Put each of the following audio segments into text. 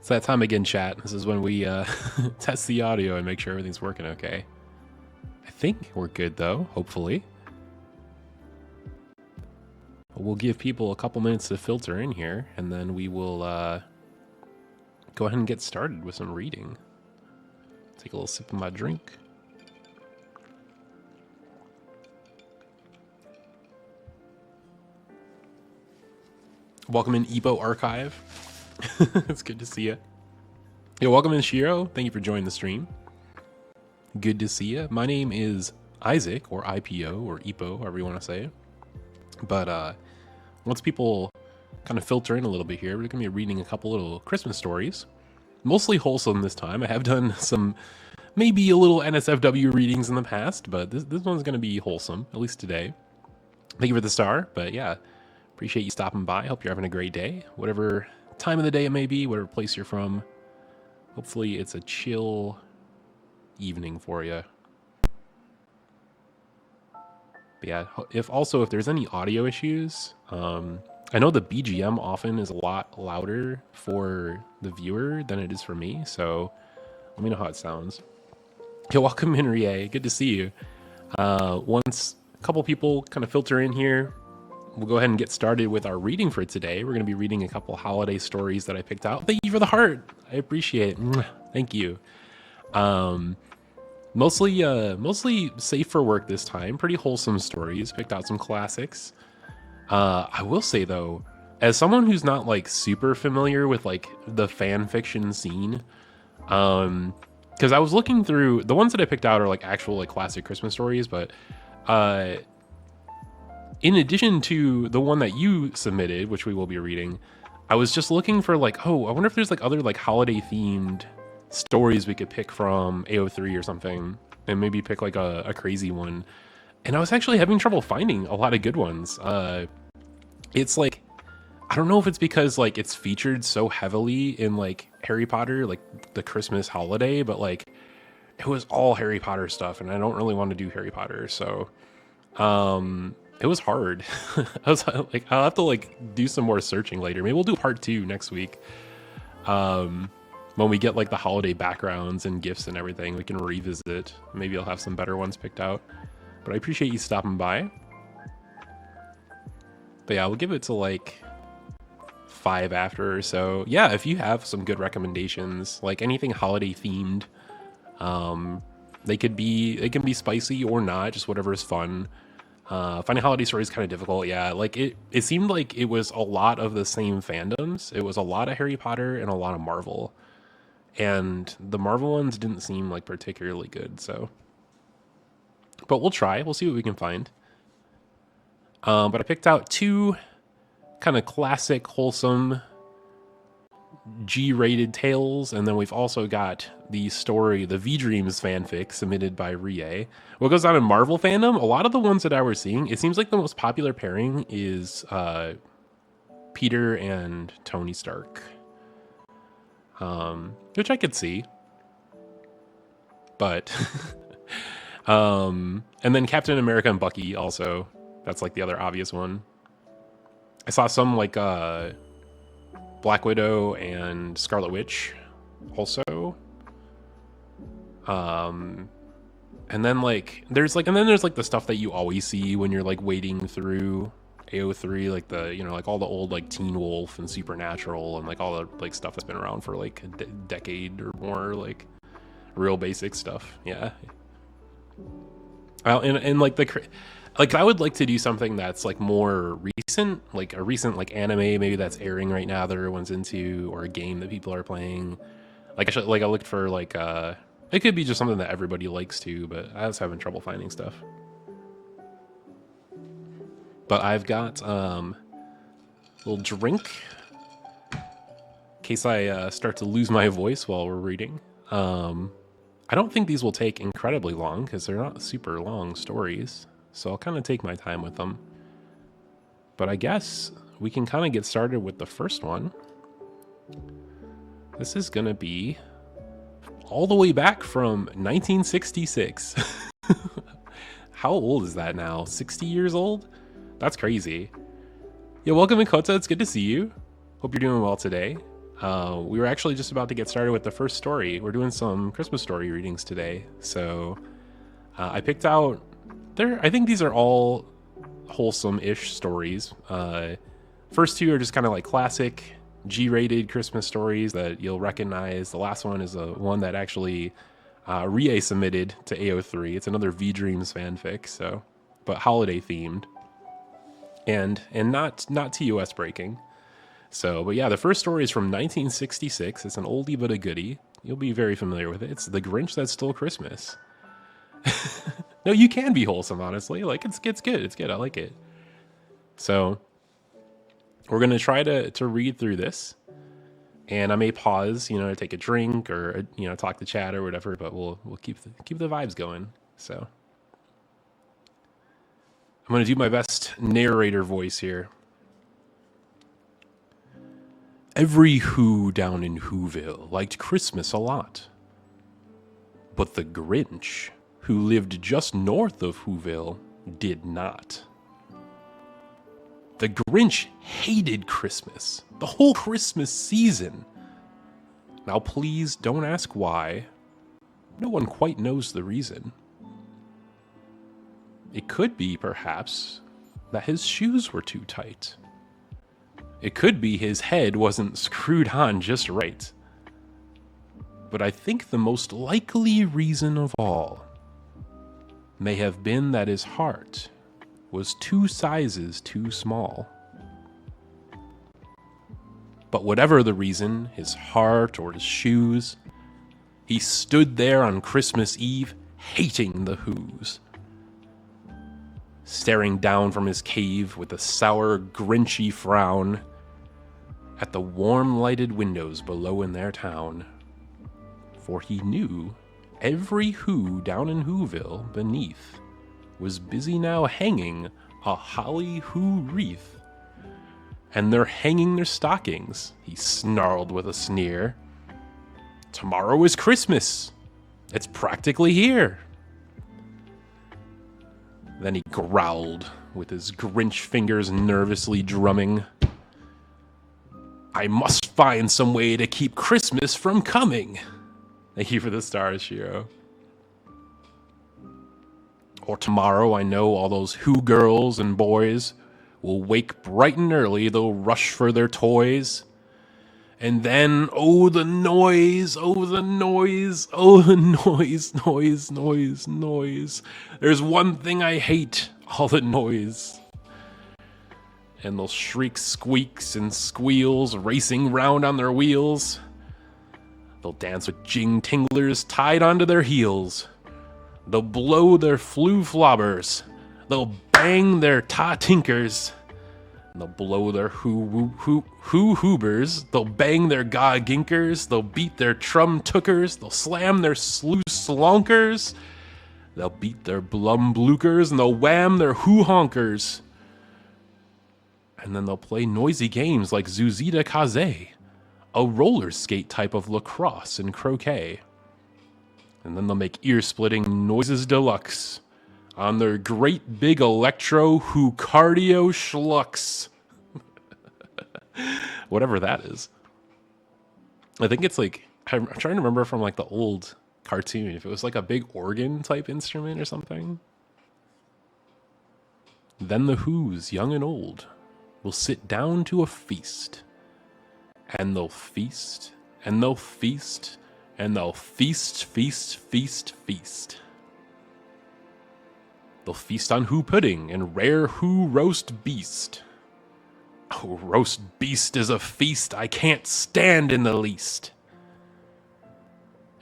It's that time again, chat. This is when we test the audio and make sure everything's working okay. I think we're good, though, hopefully. We'll give people a couple minutes to filter in here, and then we will go ahead and get started with some reading. Take a little sip of my drink. Welcome in Epo Archive. It's good to see you. Yo, welcome in Shiro. Thank you for joining the stream. Good to see you. My name is Isaac, or IPO, or Epo, however you want to say it. But once people kind of filter in a little bit here, we're going to be reading a couple little Christmas stories. Mostly wholesome this time. I have done some maybe a little NSFW readings in the past, but this one's going to be wholesome, at least today. Thank you for the star, but yeah, appreciate you stopping by. Hope you're having a great day. Whatever time of the day it may be, whatever place you're from. Hopefully it's a chill evening for you. But yeah, if there's any audio issues, I know the BGM often is a lot louder for the viewer than it is for me, so let me know how it sounds. Yo, welcome in, Rie. Good to see you. Once a couple people kind of filter in here, we'll go ahead and get started with our reading for today. We're going to be reading a couple holiday stories that I picked out. Thank you for the heart. I appreciate it. Thank you. Mostly safe for work this time. Pretty wholesome stories. Picked out some classics. I will say though, as someone who's not like super familiar with like the fan fiction scene, because I was looking through the ones that I picked out are like actual like classic Christmas stories, but in addition to the one that you submitted, which we will be reading, I was just looking for like, oh, I wonder if there's like other like holiday themed stories we could pick from AO3 or something, and maybe pick like a crazy one. And I was actually having trouble finding a lot of good ones. It's like, I don't know if it's because like it's featured so heavily in like Harry Potter, like the Christmas holiday, but like it was all Harry Potter stuff, and I don't really want to do Harry Potter, so it was hard. I was like, I'll have to like do some more searching later. Maybe we'll do part 2 next week. When we get like the holiday backgrounds and gifts and everything, we can revisit. Maybe I'll have some better ones picked out. But I appreciate you stopping by. But yeah, we'll give it to like 5 after or so. Yeah, if you have some good recommendations, like anything holiday themed, they can be spicy or not, just whatever is fun. Finding holiday stories is kind of difficult. Yeah, like it seemed like it was a lot of the same fandoms. It was a lot of Harry Potter and a lot of Marvel. And the Marvel ones didn't seem like particularly good, so. But we'll try. We'll see what we can find. But I picked out 2 kind of classic, wholesome, G-rated tales, and then we've also got the story, the V-Dreams fanfic submitted by Rie. What goes on in Marvel fandom, a lot of the ones that I was seeing, it seems like the most popular pairing is Peter and Tony Stark. Which I could see. But and then Captain America and Bucky also. That's like the other obvious one. I saw some like Black Widow and Scarlet Witch also. And then there's the stuff that you always see when you're like wading through AO3, like the, you know, like all the old like Teen Wolf and Supernatural and like all the like stuff that's been around for like a decade or more, like real basic stuff. Yeah. And like I would like to do something that's like more recent, like a recent like anime maybe that's airing right now that everyone's into, or a game that people are playing. I looked for like it could be just something that everybody likes too, but I was having trouble finding stuff. But I've got a little drink in case I start to lose my voice while we're reading. I don't think these will take incredibly long because they're not super long stories. So I'll kind of take my time with them. But I guess we can kind of get started with the first one. This is going to be all the way back from 1966. How old is that now? 60 years old? That's crazy. Yeah, welcome in, Kota. It's good to see you. Hope you're doing well today. We were actually just about to get started with the first story. We're doing some Christmas story readings today. So I picked out, I think these are all wholesome-ish stories. First two are just kind of like classic G-rated Christmas stories that you'll recognize. The last one is one that actually Rie submitted to AO3. It's another V-Dreams fanfic, so, but holiday themed, and not TOS breaking. So, but yeah, the first story is from 1966. It's an oldie but a goodie. You'll be very familiar with it. It's The Grinch That Stole Christmas. No, you can be wholesome, honestly. Like, it's good. It's good. I like it. So, we're going to try to read through this. And I may pause, to take a drink or, talk to chat or whatever, but we'll keep the vibes going. So, I'm going to do my best narrator voice here. Every Who down in Whoville liked Christmas a lot. But the Grinch, who lived just north of Whoville, did not. The Grinch hated Christmas, the whole Christmas season. Now please don't ask why. No one quite knows the reason. It could be, perhaps, that his shoes were too tight. It could be his head wasn't screwed on just right. But I think the most likely reason of all may have been that his heart was 2 sizes too small. But whatever the reason, his heart or his shoes, he stood there on Christmas Eve hating the Whos, staring down from his cave with a sour, grinchy frown at the warm lighted windows below in their town. For he knew every Who down in Whoville beneath was busy now hanging a holly Who wreath. And they're hanging their stockings, he snarled with a sneer. Tomorrow is Christmas. It's practically here. Then he growled with his Grinch fingers nervously drumming. I must find some way to keep Christmas from coming. Thank you for the stars, Shiro. Or tomorrow I know all those Who girls and boys will wake bright and early, they'll rush for their toys. And then, oh the noise, oh the noise, oh the noise. There's one thing I hate, all the noise. And they'll shriek squeaks and squeals, racing round on their wheels. They'll dance with jing tinglers tied onto their heels. They'll blow their flue-flobbers. They'll bang their ta-tinkers. They'll blow their hoo-hoobers. They'll bang their ga-ginkers. They'll beat their trum-tookers. They'll slam their sloo-slonkers. They'll beat their blum-blookers. And they'll wham their hoo-honkers. And then they'll play noisy games like Zuzita Kaze, a roller skate type of lacrosse and croquet. And then they'll make ear-splitting noises deluxe on their great big electro Who cardio schlucks. Whatever that is. I think it's like, I'm trying to remember from like the old cartoon, if it was like a big organ type instrument or something. Then the Whos, young and old, will sit down to a feast. And they'll feast, and they'll feast, and they'll feast, feast, feast, feast. They'll feast on Who pudding and rare Who roast beast. Oh, roast beast is a feast I can't stand in the least.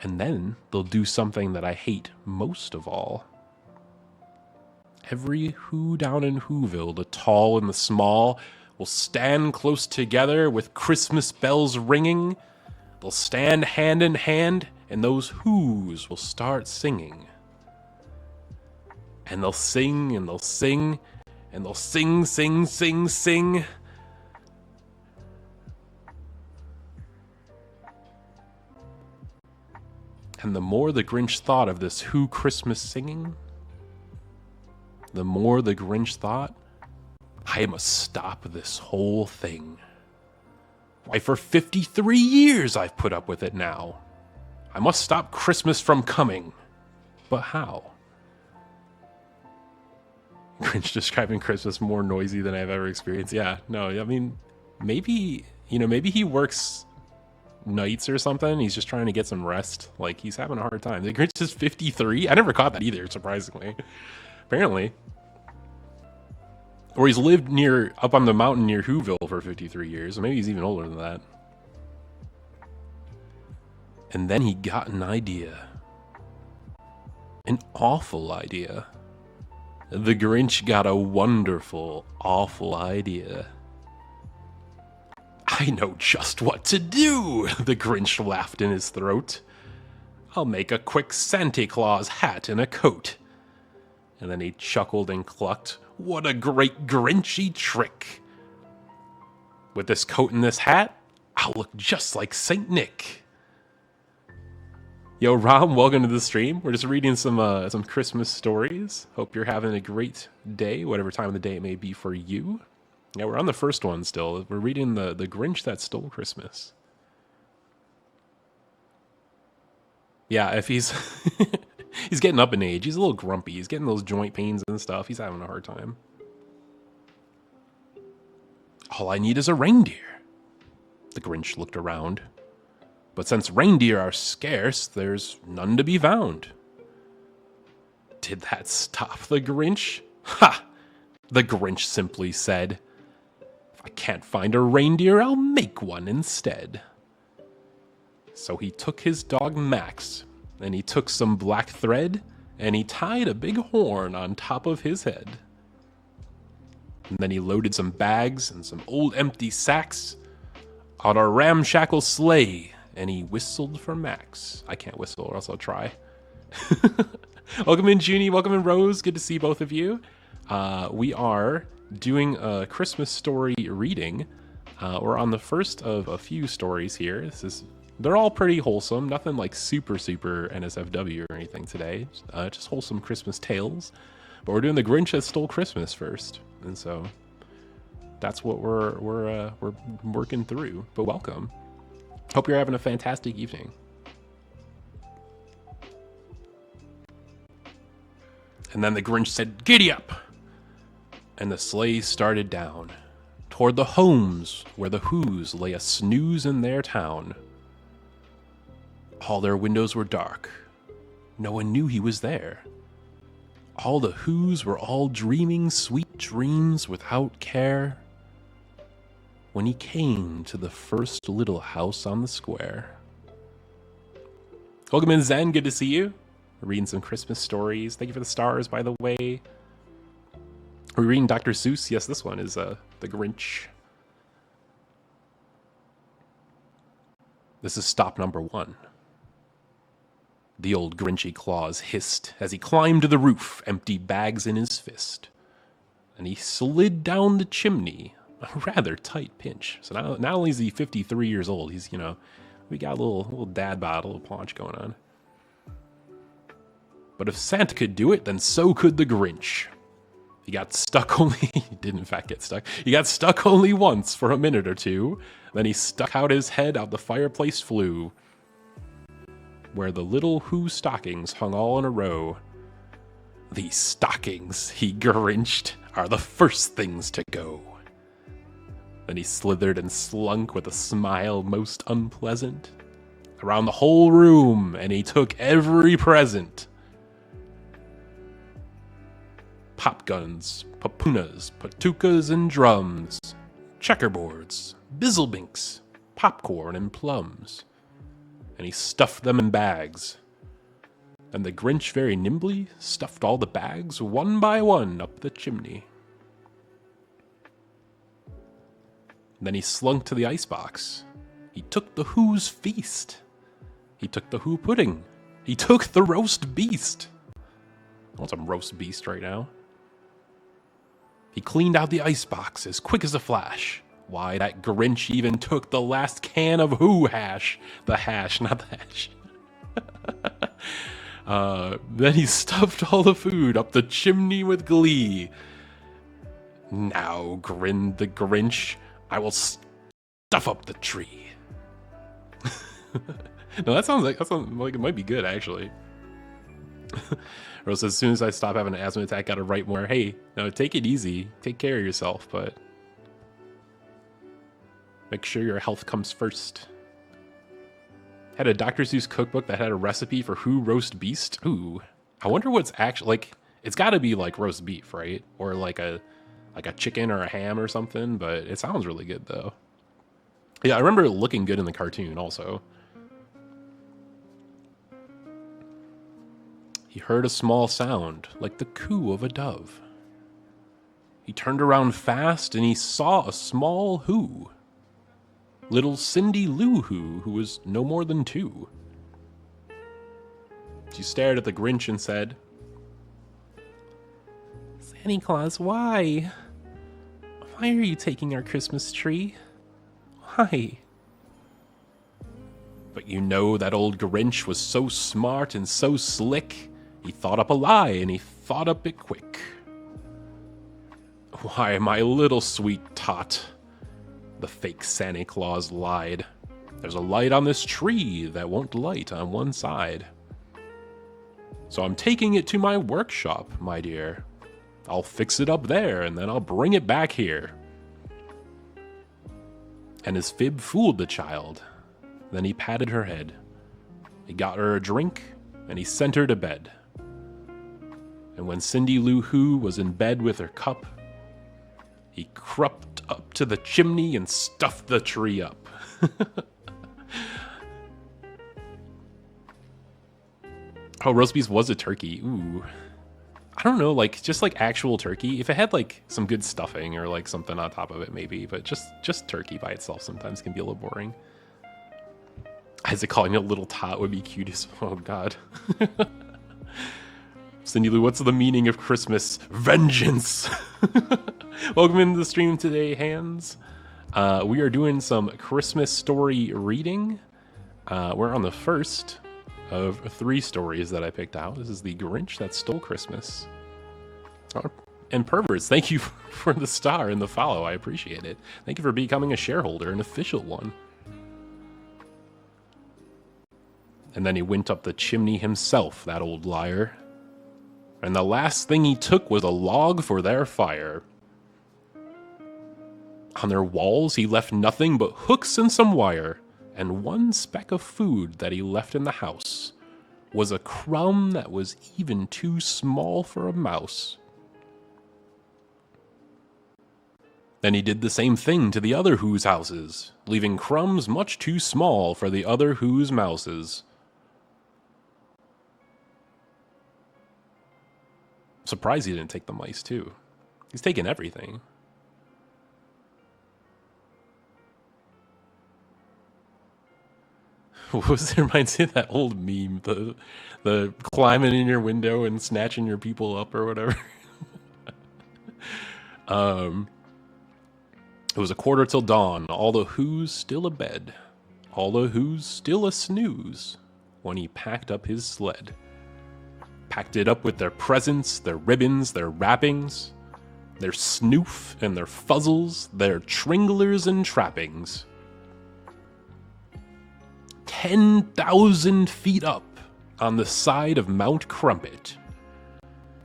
And then they'll do something that I hate most of all. Every Who down in Whoville, the tall and the small, will stand close together with Christmas bells ringing. They'll stand hand in hand, and those Whos will start singing. And they'll sing, and they'll sing, and they'll sing, sing, sing, sing. And the more the Grinch thought of this Who Christmas singing, the more the Grinch thought, I must stop this whole thing. Why, for 53 years I've put up with it now. I must stop Christmas from coming. But how? Grinch describing Christmas more noisy than I've ever experienced. Yeah, no, I mean, maybe, maybe he works nights or something. He's just trying to get some rest. Like, he's having a hard time. The Grinch is 53? I never caught that either, surprisingly. Apparently. Or he's lived up on the mountain near Whoville for 53 years. So maybe he's even older than that. And then he got an idea. An awful idea. The Grinch got a wonderful, awful idea. I know just what to do, the Grinch laughed in his throat. I'll make a quick Santa Claus hat and a coat. And then he chuckled and clucked. What a great Grinchy trick. With this coat and this hat, I'll look just like Saint Nick. Yo, Rom, welcome to the stream. We're just reading some Christmas stories. Hope you're having a great day, whatever time of the day it may be for you. Yeah, we're on the first one still. We're reading the Grinch That Stole Christmas. Yeah, if he's he's getting up in age. He's a little grumpy. He's getting those joint pains and stuff. He's having a hard time. All I need is a reindeer. The Grinch looked around. But since reindeer are scarce, there's none to be found. Did that stop the Grinch? Ha! The Grinch simply said. If I can't find a reindeer, I'll make one instead. So he took his dog Max, and he took some black thread, and he tied a big horn on top of his head. And then he loaded some bags and some old empty sacks on a ramshackle sleigh, and he whistled for Max. I can't whistle, or else I'll try. Welcome in, Junie. Welcome in, Rose. Good to see both of you. We are doing a Christmas story reading. We're on the first of a few stories here. They're all pretty wholesome. Nothing like super NSFW or anything today. Just wholesome Christmas tales. But we're doing the Grinch That Stole Christmas first, and so that's what we're working through. But welcome. Hope you're having a fantastic evening. And then the Grinch said, "Giddy up!" And the sleigh started down toward the homes where the Whos lay a snooze in their town. All their windows were dark. No one knew he was there. All the Whos were all dreaming sweet dreams without care. When he came to the first little house on the square. Welcome in, Zen. Good to see you. We're reading some Christmas stories. Thank you for the stars, by the way. Are we reading Dr. Seuss? Yes, this one is The Grinch. This is stop number 1. The old Grinchy Claus hissed as he climbed to the roof, empty bags in his fist. And he slid down the chimney, a rather tight pinch. So not only is he 53 years old, he's, we got a little dad bod, a little paunch going on. But if Santa could do it, then so could the Grinch. He got stuck he did in fact get stuck. He got stuck only once for a minute or two. Then he stuck out his head out the fireplace flue, where the little Who stockings hung all in a row. These stockings, he grinched, are the first things to go. Then he slithered and slunk with a smile most unpleasant around the whole room, and he took every present. Pop guns, papunas, patukas and drums, checkerboards, bizzlebinks, popcorn and plums. And he stuffed them in bags. And the Grinch very nimbly stuffed all the bags one by one up the chimney. Then he slunk to the icebox. He took the Who's feast. He took the Who pudding. He took the roast beast. I want some roast beast right now. He cleaned out the icebox as quick as a flash. Why, that Grinch even took the last can of Who hash. The hash, not the hash. Then he stuffed all the food up the chimney with glee. Now, grinned the Grinch, I will stuff up the tree. No, that sounds like it might be good actually. Rose says, as soon as I stop having an asthma attack, gotta write more. Hey, no, take it easy. Take care of yourself, but make sure your health comes first. Had a Dr. Seuss cookbook that had a recipe for Who roast beast. Ooh, I wonder what's actually like. It's got to be like roast beef, right? Or like a chicken or a ham or something. But it sounds really good though. Yeah, I remember it looking good in the cartoon also. He heard a small sound, like the coo of a dove. He turned around fast, and he saw a small Who. Little Cindy Lou Who was no more than 2. She stared at the Grinch and said, Santa Claus, why? Why are you taking our Christmas tree? Why? But you know that old Grinch was so smart and so slick, he thought up a lie, and he thought up it quick. Why, my little sweet tot, the fake Santa Claus lied. There's a light on this tree that won't light on one side. So I'm taking it to my workshop, my dear. I'll fix it up there, and then I'll bring it back here. And his fib fooled the child. Then he patted her head. He got her a drink, and he sent her to bed. And when Cindy Lou Who was in bed with her cup, he crept up to the chimney and stuffed the tree up. Oh, roast beef was a turkey. Ooh. I don't know, like, just like actual turkey. If it had like some good stuffing or like something on top of it, maybe. But just turkey by itself sometimes can be a little boring. Isaac calling it a little tot would be cute as... Oh, God. Cindy Lou, what's the meaning of Christmas? Vengeance! Welcome into the stream today, Hands. We are doing some Christmas story reading. We're on the first of 3 stories that I picked out. This is The Grinch That Stole Christmas. Oh, and Perverts, thank you for the star and the follow. I appreciate it. Thank you for becoming a shareholder, an official one. And then he went up the chimney himself, that old liar. And the last thing he took was a log for their fire. On their walls he left nothing but hooks and some wire, and one speck of food that he left in the house was a crumb that was even too small for a mouse. Then he did the same thing to the other Who's houses, leaving crumbs much too small for the other Who's mouses. Surprised he didn't take the mice, too. He's taking everything. What was it? Reminds me of that old meme, the climbing in your window and snatching your people up or whatever. It was 1/4 till dawn, all the Who's still abed, all the Who's still a snooze, when he packed up his sled. Packed it up with their presents, their ribbons, their wrappings, their snoof and their fuzzles, their tringlers and trappings. 10,000 feet up on the side of Mount Crumpet,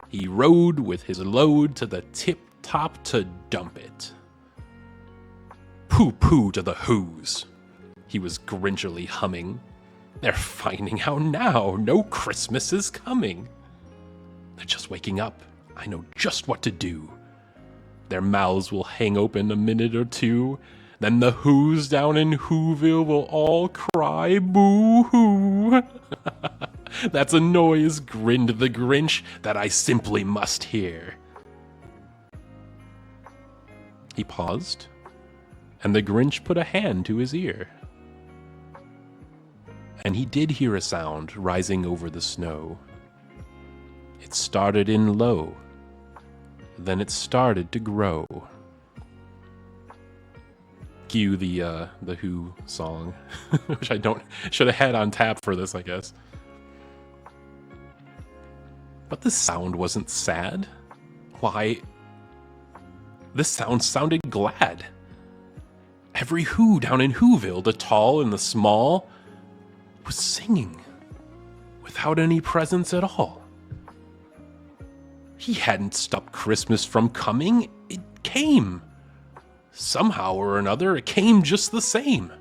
he rode with his load to the tip-top to dump it. Pooh-pooh to the Who's, he was grinchily humming. They're finding out now, no Christmas is coming. They're just waking up, I know just what to do. Their mouths will hang open a minute or two, then the Who's down in Whoville will all cry boo-hoo. That's a noise, grinned the Grinch, that I simply must hear. He paused, and the Grinch put a hand to his ear. And he did hear a sound rising over the snow. It started in low, then it started to grow. Cue the Who song, which I should have had on tap for this, I guess. But the sound wasn't sad. Why, this sound sounded glad. Every Who down in Whoville, the tall and the small, was singing without any presents at all. He hadn't stopped Christmas from coming. It came. Somehow or another, it came just the same.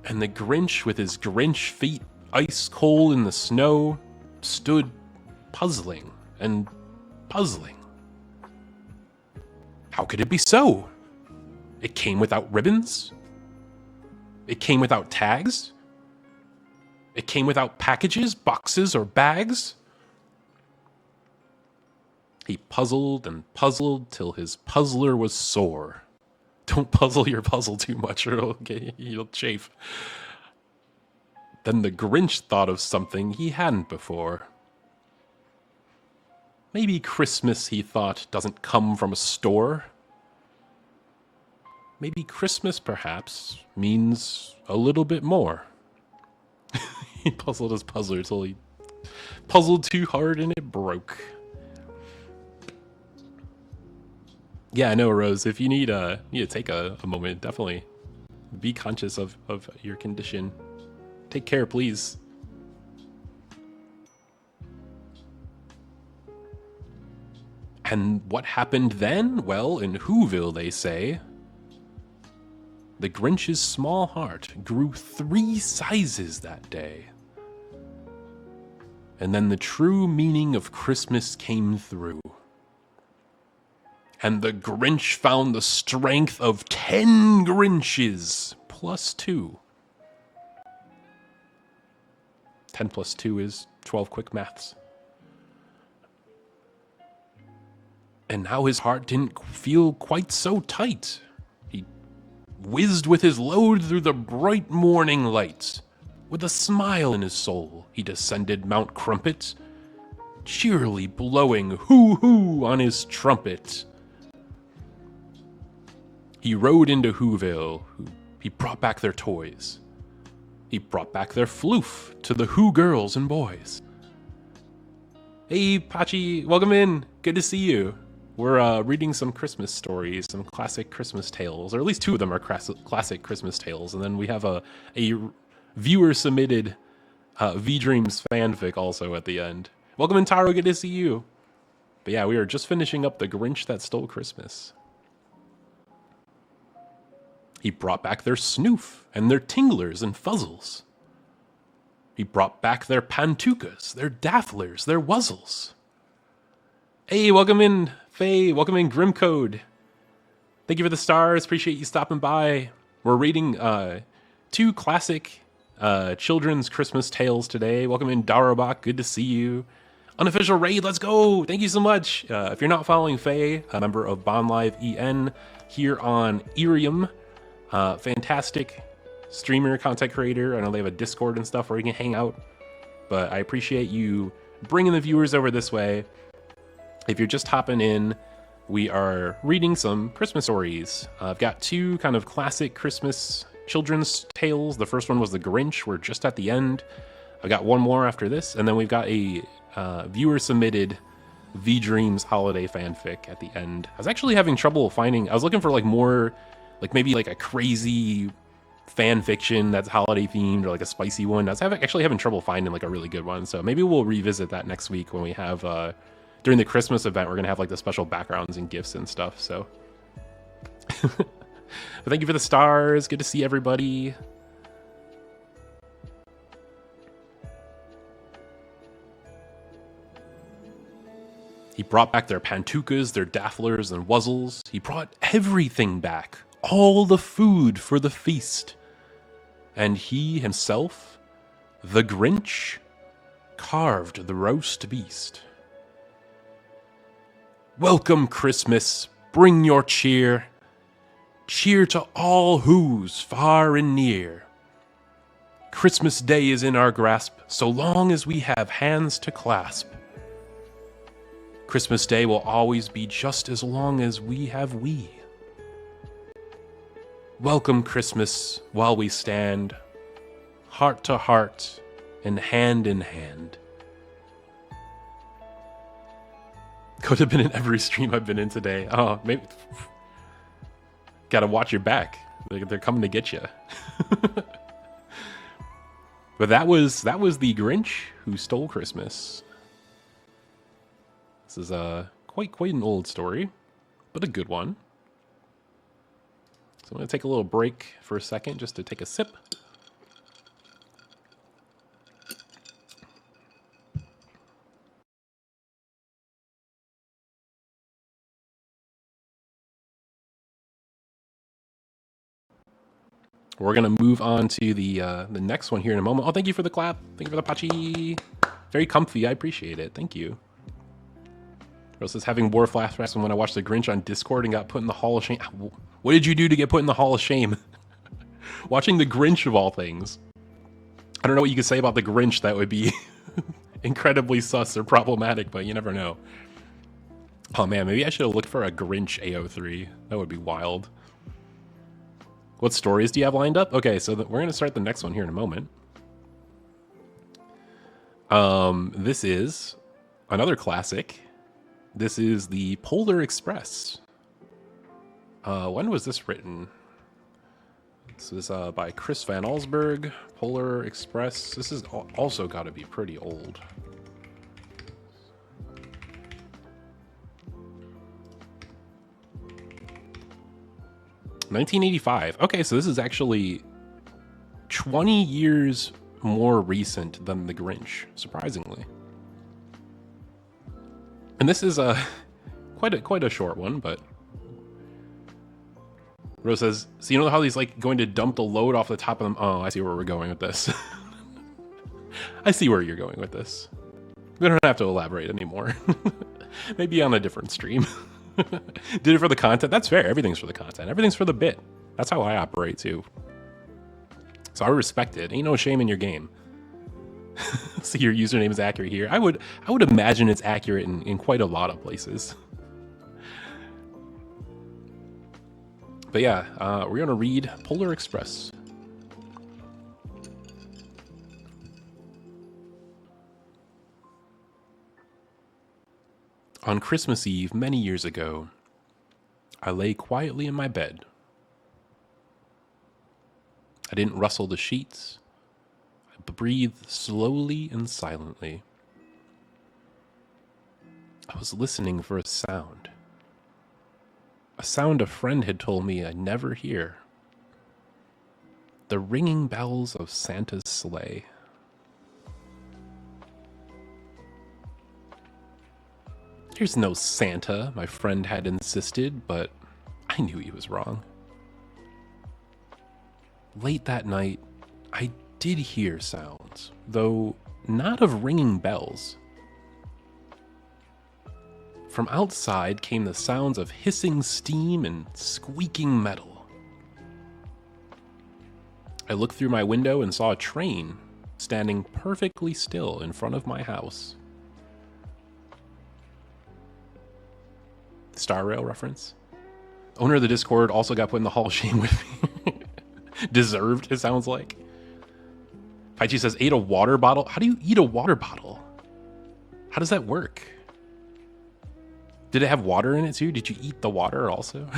And the Grinch, with his Grinch feet ice cold in the snow, stood puzzling and puzzling. How could it be so? It came without ribbons. It came without tags. It came without packages, boxes, or bags. He puzzled and puzzled till his puzzler was sore. Don't puzzle your puzzle too much or you'll chafe. Then the Grinch thought of something he hadn't before. Maybe Christmas, he thought, doesn't come from a store. Maybe Christmas, perhaps, means a little bit more. He puzzled his puzzler till he puzzled too hard and it broke. Yeah, I know, Rose. If you need to take a moment, definitely be conscious of your condition. Take care, please. And what happened then? Well, in Whoville, they say, the Grinch's small heart grew 3 sizes that day. And then the true meaning of Christmas came through. And the Grinch found the strength of 10 Grinches plus 2. 10 plus 2 is 12 quick maths. And now his heart didn't feel quite so tight. He whizzed with his load through the bright morning light. With a smile in his soul, he descended Mount Crumpet, cheerily blowing hoo-hoo on his trumpet. He rode into Whoville. He brought back their toys. He brought back their floof to the Who girls and boys. Hey, Pachi, welcome in. Good to see you. We're reading some Christmas stories, some classic Christmas tales, or at least 2 of them are classic Christmas tales, and then we have a viewer-submitted V-Dreams fanfic also at the end. Welcome in, Taro. Good to see you. But yeah, we are just finishing up The Grinch That Stole Christmas. He brought back their snoof and their tinglers and fuzzles. He brought back their pantukas, their dafflers, their wuzzles. Hey, welcome in, Faye. Welcome in, Grimcode. Thank you for the stars. Appreciate you stopping by. We're reading 2 classic children's Christmas tales today. Welcome in, Darabak. Good to see you. Unofficial raid, let's go. Thank you so much. If you're not following Faye, a member of Bond Live EN here on Irium, fantastic streamer, content creator. I know they have a Discord and stuff where you can hang out, but I appreciate you bringing the viewers over this way. If you're just hopping in, we are reading some Christmas stories. I've got 2 kind of classic Christmas children's tales. The first one was The Grinch. We're just at the end. I've got 1 more after this, and then we've got a viewer-submitted V-Dreams holiday fanfic at the end. I was actually having trouble finding... I was looking for like more... like maybe like a crazy fan fiction that's holiday themed or like a spicy one. I was actually having trouble finding like a really good one. So maybe we'll revisit that next week when we have, during the Christmas event, we're going to have like the special backgrounds and gifts and stuff. So but thank you for the stars. Good to see everybody. He brought back their pantukas, their dafflers and wuzzles. He brought everything back. All the food for the feast. And he himself, the Grinch, carved the roast beast. Welcome, Christmas, bring your cheer. Cheer to all Who's far and near. Christmas Day is in our grasp, so long as we have hands to clasp. Christmas Day will always be just as long as we have we. Welcome Christmas while we stand, heart to heart and hand in hand. Could have been in every stream I've been in today. Oh, maybe Gotta watch your back. They're coming to get you. But that was the Grinch Who Stole Christmas. This is quite an old story, but a good one. So I'm gonna take a little break for a second just to take a sip. We're gonna move on to the next one here in a moment. Oh, thank you for the clap. Thank you for the pachi. Very comfy. I appreciate it. Thank you. Rose says, having war flashbacks when I watched the Grinch on Discord and got put in the Hall of Shame. What did you do to get put in the Hall of Shame? Watching the Grinch of all things. I don't know what you could say about the Grinch that would be incredibly sus or problematic, but you never know. Oh man, maybe I should have looked for a Grinch AO3. That would be wild. What stories do you have lined up? Okay, so we're going to start the next one here in a moment. This is another classic. This is the Polar Express. When was this written? This is by Chris Van Allsburg. Polar Express. This is also got to be pretty old. $1985. Okay, so this is actually 20 years more recent than The Grinch, surprisingly. And this is quite a short one, but Rose says, so you know how he's like going to dump the load off the top of them? Oh, I see where we're going with this. I see where you're going with this. We don't have to elaborate anymore. Maybe on a different stream. Did it for the content? That's fair. Everything's for the content. Everything's for the bit. That's how I operate too. So I respect it. Ain't no shame in your game. So your username is accurate here. I would imagine it's accurate in quite a lot of places. But yeah, we're gonna read Polar Express. On Christmas Eve, many years ago, I lay quietly in my bed. I didn't rustle the sheets. I breathed slowly and silently. I was listening for a sound. A sound a friend had told me I'd never hear. The ringing bells of Santa's sleigh. There's no Santa, my friend had insisted, but I knew he was wrong. Late that night, I did hear sounds, though not of ringing bells. From outside came the sounds of hissing steam and squeaking metal. I looked through my window and saw a train standing perfectly still in front of my house. Star Rail reference. Owner of the Discord also got put in the Hall of Shame with me. Deserved, it sounds like. Paichi says, ate a water bottle? How do you eat a water bottle? How does that work? Did it have water in it too? Did you eat the water also?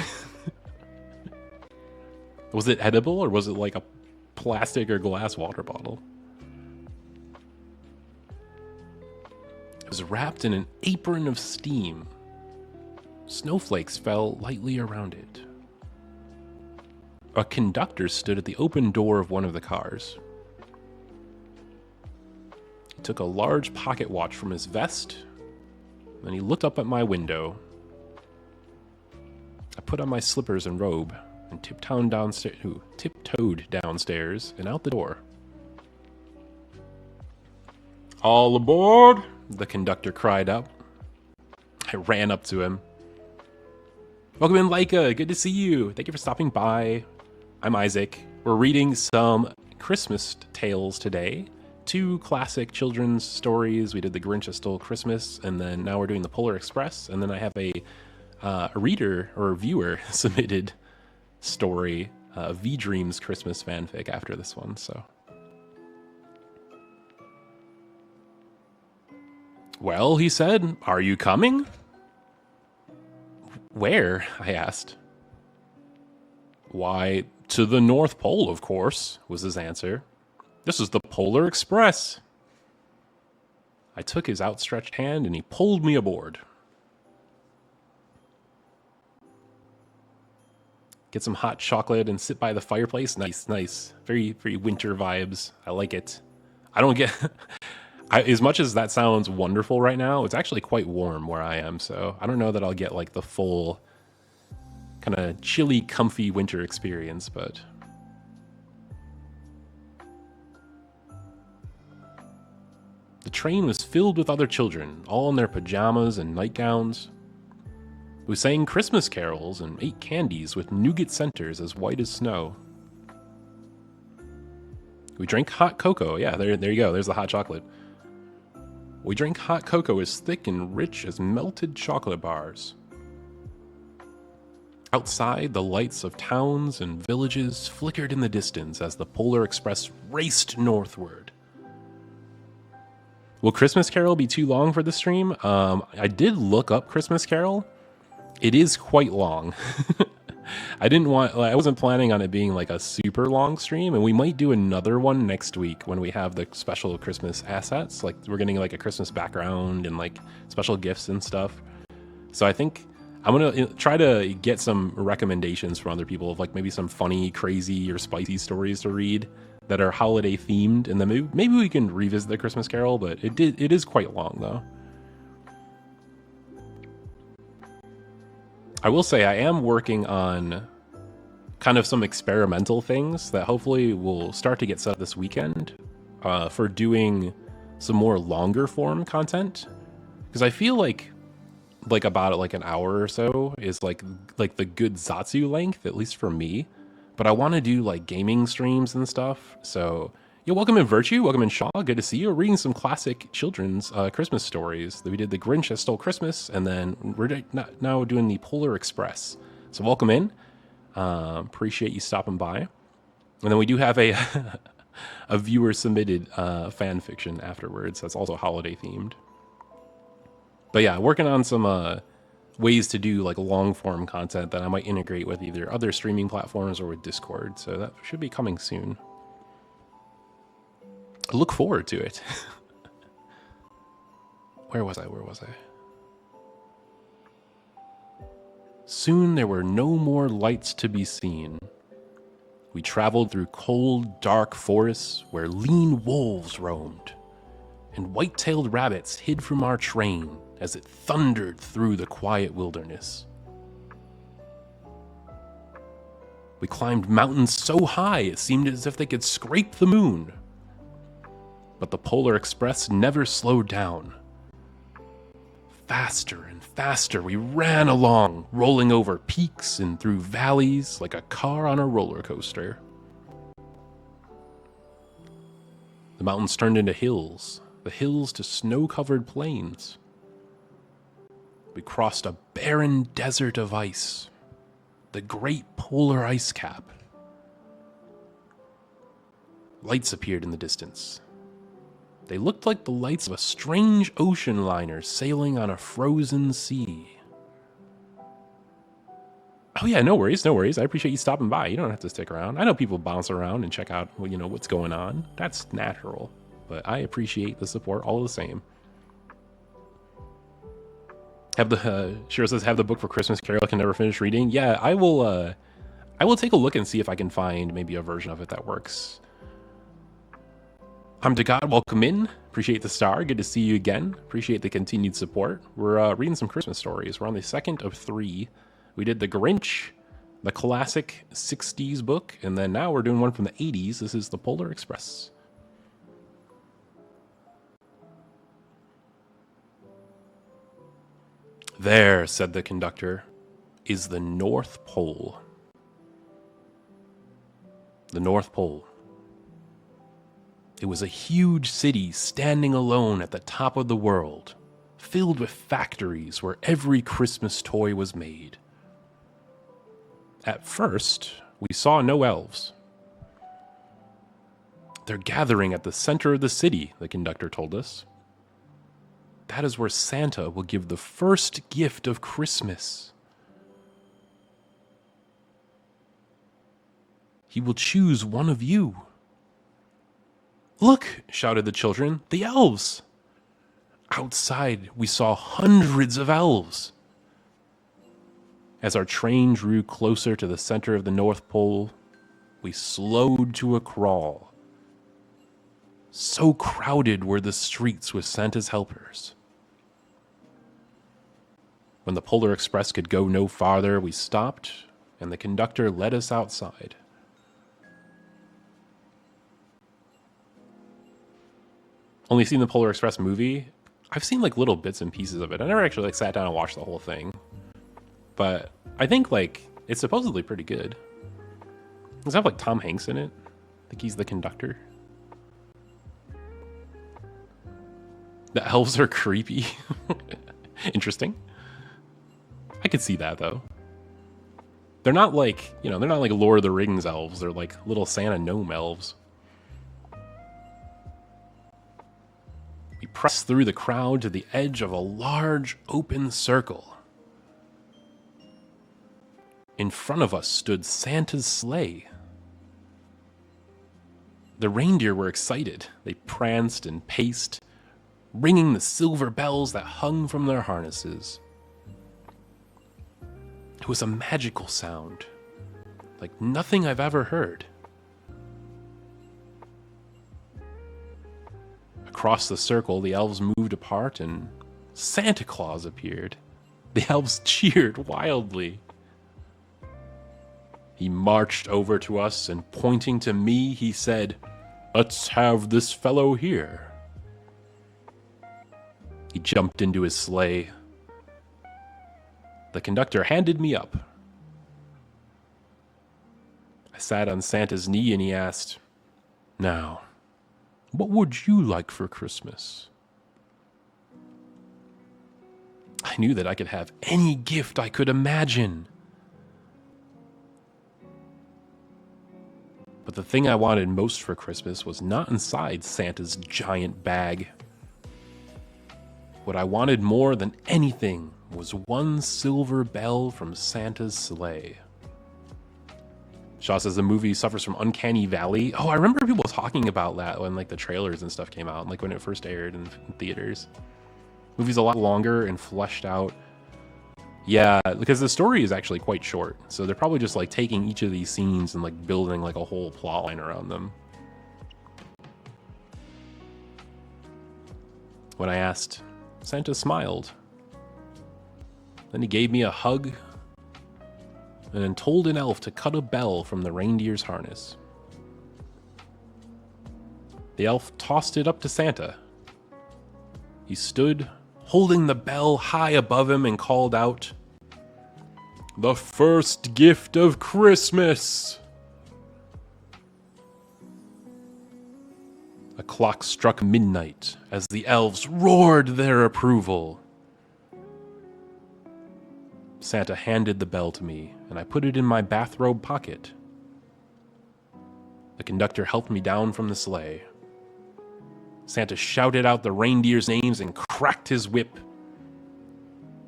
Was it edible or was it like a plastic or glass water bottle? It was wrapped in an apron of steam. Snowflakes fell lightly around it. A conductor stood at the open door of one of the cars. He took a large pocket watch from his vest, then he looked up at my window. I put on my slippers and robe and tiptoed downstairs and out the door. All aboard! The conductor cried out. I ran up to him. Welcome in, Laika. Good to see you. Thank you for stopping by. I'm Isaac. We're reading some Christmas tales today. 2 classic children's stories. We did The Grinch That Stole Christmas, and then now we're doing The Polar Express. And then I have a reader or viewer submitted story, V-Dreams Christmas fanfic after this one. So, well, he said, "Are you coming?" Where? I asked. Why, to the North Pole, of course, was his answer. This is the Polar Express. I took his outstretched hand and he pulled me aboard. Get some hot chocolate and sit by the fireplace. Nice, nice. Very, very winter vibes. I like it. I don't get... as much as that sounds wonderful right now, it's actually quite warm where I am, so I don't know that I'll get like the full kind of chilly, comfy winter experience, but... The train was filled with other children, all in their pajamas and nightgowns, who sang Christmas carols and ate candies with nougat centers as white as snow. We drank hot cocoa. Yeah, there you go. There's the hot chocolate. We drank hot cocoa as thick and rich as melted chocolate bars. Outside, the lights of towns and villages flickered in the distance as the Polar Express raced northward. Will Christmas Carol be too long for the stream? I did look up Christmas Carol. It is quite long. I wasn't planning on it being like a super long stream, and we might do another one next week when we have the special Christmas assets. Like we're getting like a Christmas background and like special gifts and stuff. So I think I'm gonna try to get some recommendations from other people of like maybe some funny, crazy, or spicy stories to read that are holiday themed, and then maybe we can revisit the Christmas Carol. But it is quite long though. I will say I am working on kind of some experimental things that hopefully will start to get set up this weekend for doing some more longer form content, because I feel like about like an hour or so is like the good Zatsu length, at least for me. But I want to do like gaming streams and stuff. So yeah, welcome in Virtue, welcome in Shaw. Good to see you. We're reading some classic children's Christmas stories. We did The Grinch That Stole Christmas, and then we're now doing the Polar Express. So welcome in. Appreciate you stopping by. And then we do have a a viewer submitted fan fiction afterwards. That's also holiday themed. But yeah, working on some ways to do like long form content that I might integrate with either other streaming platforms or with Discord. So that should be coming soon. I look forward to it. Where was I? Soon there were no more lights to be seen. We traveled through cold, dark forests where lean wolves roamed, and white-tailed rabbits hid from our train as it thundered through the quiet wilderness. We climbed mountains so high it seemed as if they could scrape the moon. But the Polar Express never slowed down. Faster and faster we ran along, rolling over peaks and through valleys like a car on a roller coaster. The mountains turned into hills, the hills to snow-covered plains. We crossed a barren desert of ice, the Great Polar Ice Cap. Lights appeared in the distance. They looked like the lights of a strange ocean liner sailing on a frozen sea. Oh yeah, no worries. I appreciate you stopping by. You don't have to stick around. I know people bounce around and check out, what's going on. That's natural, but I appreciate the support all the same. Shiro says, have the book for Christmas Carol, can never finish reading. Yeah, I will take a look and see if I can find maybe a version of it that works. I'm to God, welcome in. Appreciate the star, good to see you again. Appreciate the continued support. We're reading some Christmas stories. We're on the second of 3. We did The Grinch, the classic 60s book, and then now we're doing one from the 80s. This is The Polar Express. There, said the conductor, is the North Pole. The North Pole. It was a huge city standing alone at the top of the world, filled with factories where every Christmas toy was made. At first, we saw no elves. They're gathering at the center of the city, the conductor told us. That is where Santa will give the first gift of Christmas. He will choose one of you. Look, shouted the children, the elves. Outside, we saw hundreds of elves. As our train drew closer to the center of the North Pole, we slowed to a crawl. So crowded were the streets with Santa's helpers. When the Polar Express could go no farther, we stopped, and the conductor led us outside. Only seen the Polar Express movie. I've seen like little bits and pieces of it. I never actually like sat down and watched the whole thing. But I think like it's supposedly pretty good. Does it have like Tom Hanks in it? I think he's the conductor. The elves are creepy. Interesting. I could see that though. They're not like, they're not like Lord of the Rings elves. They're like little Santa gnome elves. We pressed through the crowd to the edge of a large open circle. In front of us stood Santa's sleigh. The reindeer were excited. They pranced and paced, ringing the silver bells that hung from their harnesses. It was a magical sound, like nothing I've ever heard. Across the circle, the elves moved apart and Santa Claus appeared. The elves cheered wildly. He marched over to us and pointing to me, he said, "Let's have this fellow here." He jumped into his sleigh. The conductor handed me up. I sat on Santa's knee and he asked, "Now, what would you like for Christmas?" I knew that I could have any gift I could imagine. But the thing I wanted most for Christmas was not inside Santa's giant bag. What I wanted more than anything was one silver bell from Santa's sleigh. Shaw says the movie suffers from uncanny valley. Oh, I remember people talking about that when like the trailers and stuff came out, like when it first aired in theaters. Movie's a lot longer and fleshed out. Yeah, because the story is actually quite short, so they're probably just like taking each of these scenes and like building like a whole plot line around them. When I asked, Santa smiled. Then he gave me a hug and then told an elf to cut a bell from the reindeer's harness. The elf tossed it up to Santa. He stood, holding the bell high above him, and called out, "The first gift of Christmas!" A clock struck midnight as the elves roared their approval. Santa handed the bell to me, and I put it in my bathrobe pocket. The conductor helped me down from the sleigh. Santa shouted out the reindeers' names and cracked his whip.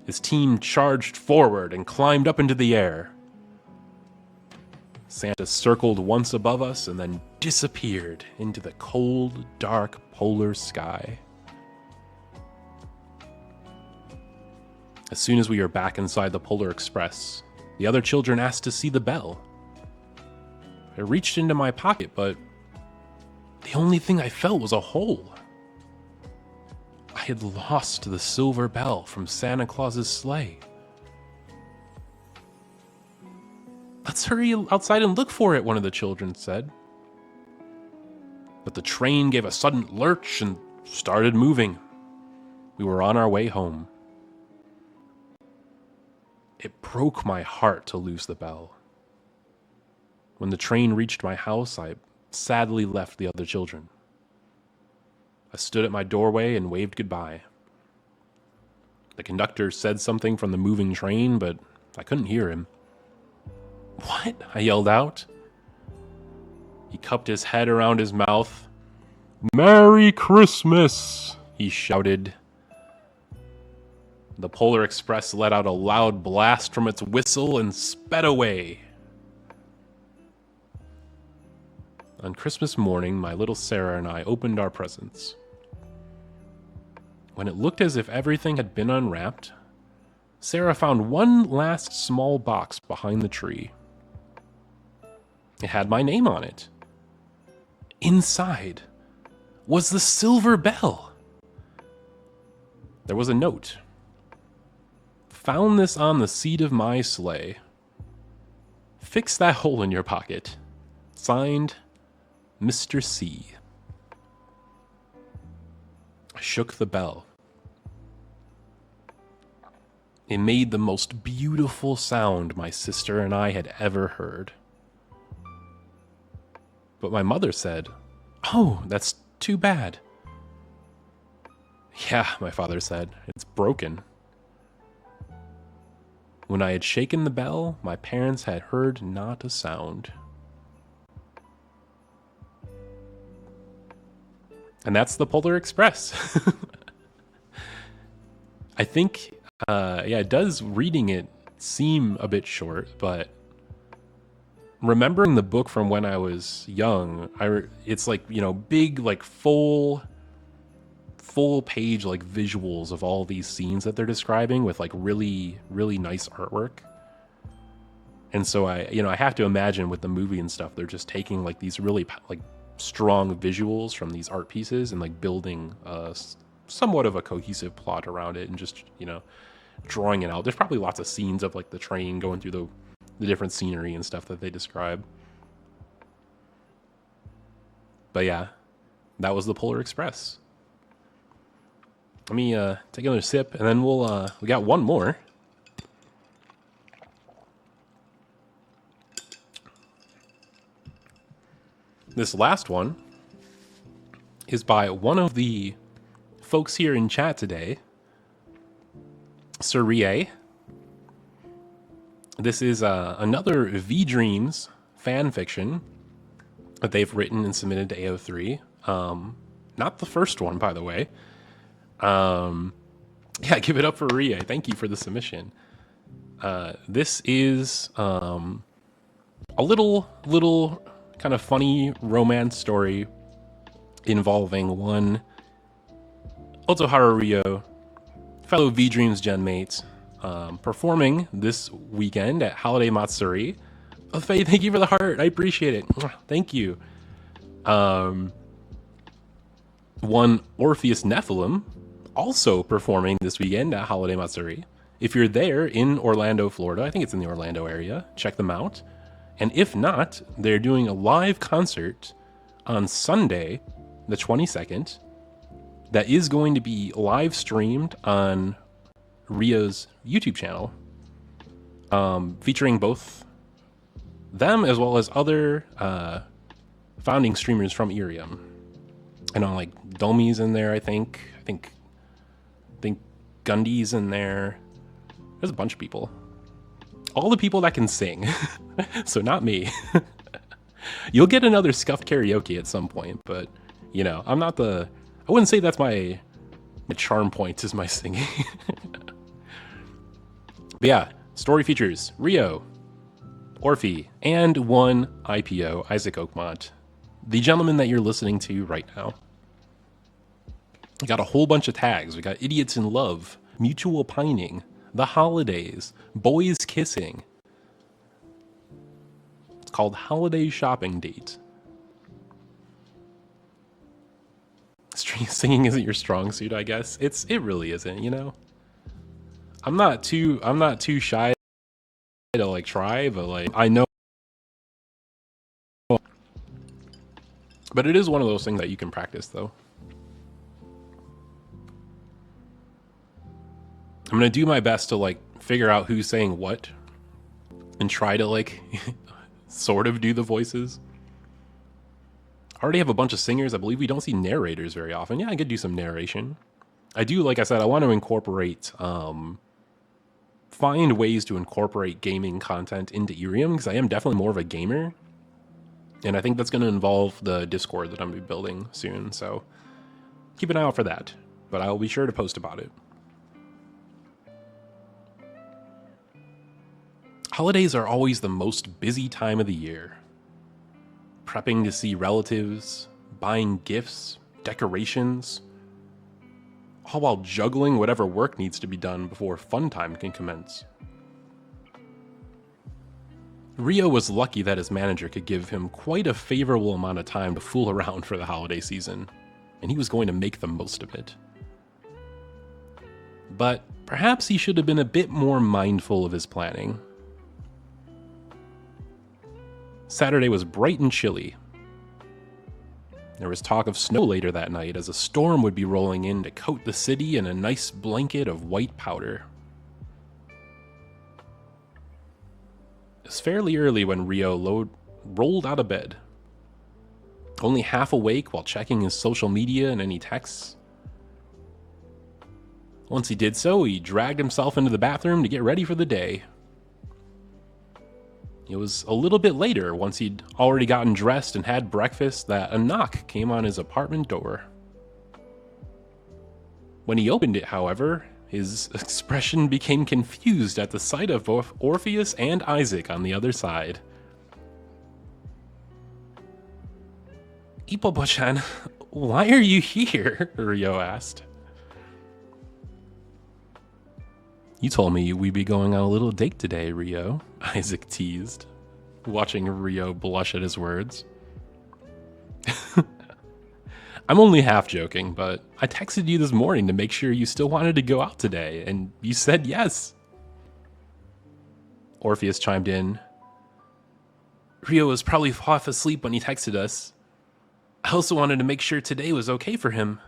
His team charged forward and climbed up into the air. Santa circled once above us and then disappeared into the cold, dark polar sky. As soon as we were back inside the Polar Express, the other children asked to see the bell. I reached into my pocket, but the only thing I felt was a hole. I had lost the silver bell from Santa Claus's sleigh. "Let's hurry outside and look for it," one of the children said. But the train gave a sudden lurch and started moving. We were on our way home. It broke my heart to lose the bell. When the train reached my house, I sadly left the other children. I stood at my doorway and waved goodbye. The conductor said something from the moving train, but I couldn't hear him. "What?" I yelled out. He cupped his head around his mouth. "Merry Christmas!" he shouted. The Polar Express let out a loud blast from its whistle and sped away. On Christmas morning, my little Sarah and I opened our presents. When it looked as if everything had been unwrapped, Sarah found one last small box behind the tree. It had my name on it. Inside was the silver bell. There was a note. Found this on the seat of my sleigh. Fix that hole in your pocket. Signed, Mr. C. I shook the bell. It made the most beautiful sound my sister and I had ever heard. But my mother said, "Oh, that's too bad." "Yeah," my father said, "it's broken." When I had shaken the bell, my parents had heard not a sound. And that's the Polar Express. I think, it does, reading it, seem a bit short, but remembering the book from when I was young, it's like, big, like full page, like visuals of all these scenes that they're describing with like really, really nice artwork. And so I have to imagine with the movie and stuff, they're just taking like these really like strong visuals from these art pieces and like building somewhat of a cohesive plot around it and just, drawing it out. There's probably lots of scenes of like the train going through the different scenery and stuff that they describe. But yeah, that was the Polar Express. Let me take another sip, and then we got one more. This last one is by one of the folks here in chat today, Sir Rie. This is another V-Dreams fan fiction that they've written and submitted to AO3. Not the first one, by the way. Give it up for Rie. Thank you for the submission. This is a little kind of funny romance story involving one Otoharu Ryo, fellow V-Dreams Gen mate, performing this weekend at Holiday Matsuri. Oh, Faye, thank you for the heart. I appreciate it. Thank you. One Orpheus Nephilim, also performing this weekend at Holiday Matsuri. If you're there in Orlando, Florida, I think it's in the Orlando area, check them out. And if not, they're doing a live concert on Sunday, the 22nd, that is going to be live streamed on Rio's YouTube channel, featuring both them as well as other founding streamers from Irium. I know, like Domi's in there, I think Gundy's in there. There's a bunch of people. All the people that can sing. So not me. You'll get another scuffed karaoke at some point, but I wouldn't say that's my charm point is my singing. But yeah, story features Rio, Orphe, and one IPO, Isaac Oakmont, the gentleman that you're listening to right now. We got a whole bunch of tags. We got Idiots in Love, Mutual Pining, The Holidays, Boys Kissing. It's called Holiday Shopping Date. Singing isn't your strong suit, I guess. It really isn't, I'm not too shy to like try, but like I know. But it is one of those things that you can practice though. I'm going to do my best to like figure out who's saying what and try to like sort of do the voices. I already have a bunch of singers. I believe we don't see narrators very often. Yeah, I could do some narration. I do, like I said, I want to incorporate, find ways to incorporate gaming content into Irium because I am definitely more of a gamer. And I think that's going to involve the Discord that I'm going to be building soon. So keep an eye out for that. But I'll be sure to post about it. Holidays are always the most busy time of the year. prepping to see relatives, buying gifts, decorations, all while juggling whatever work needs to be done before fun time can commence. Rio was lucky that his manager could give him quite a favorable amount of time to fool around for the holiday season, and he was going to make the most of it. But perhaps he should have been a bit more mindful of his planning. Saturday was bright and chilly. There was talk of snow later that night as a storm would be rolling in to coat the city in a nice blanket of white powder. It was fairly early when Rio rolled out of bed. Only half awake while checking his social media and any texts. Once he did so, he dragged himself into the bathroom to get ready for the day. It was a little bit later, once he'd already gotten dressed and had breakfast, that a knock came on his apartment door. When he opened it, however, his expression became confused at the sight of both Orpheus and Isaac on the other side. "Ippo-chan, why are you here?" Rio asked. "You told me we'd be going on a little date today, Rio," Isaac teased, watching Rio blush at his words. "I'm only half joking, but I texted you this morning to make sure you still wanted to go out today, and you said yes." Orpheus chimed in. "Rio was probably half asleep when he texted us. I also wanted to make sure today was okay for him."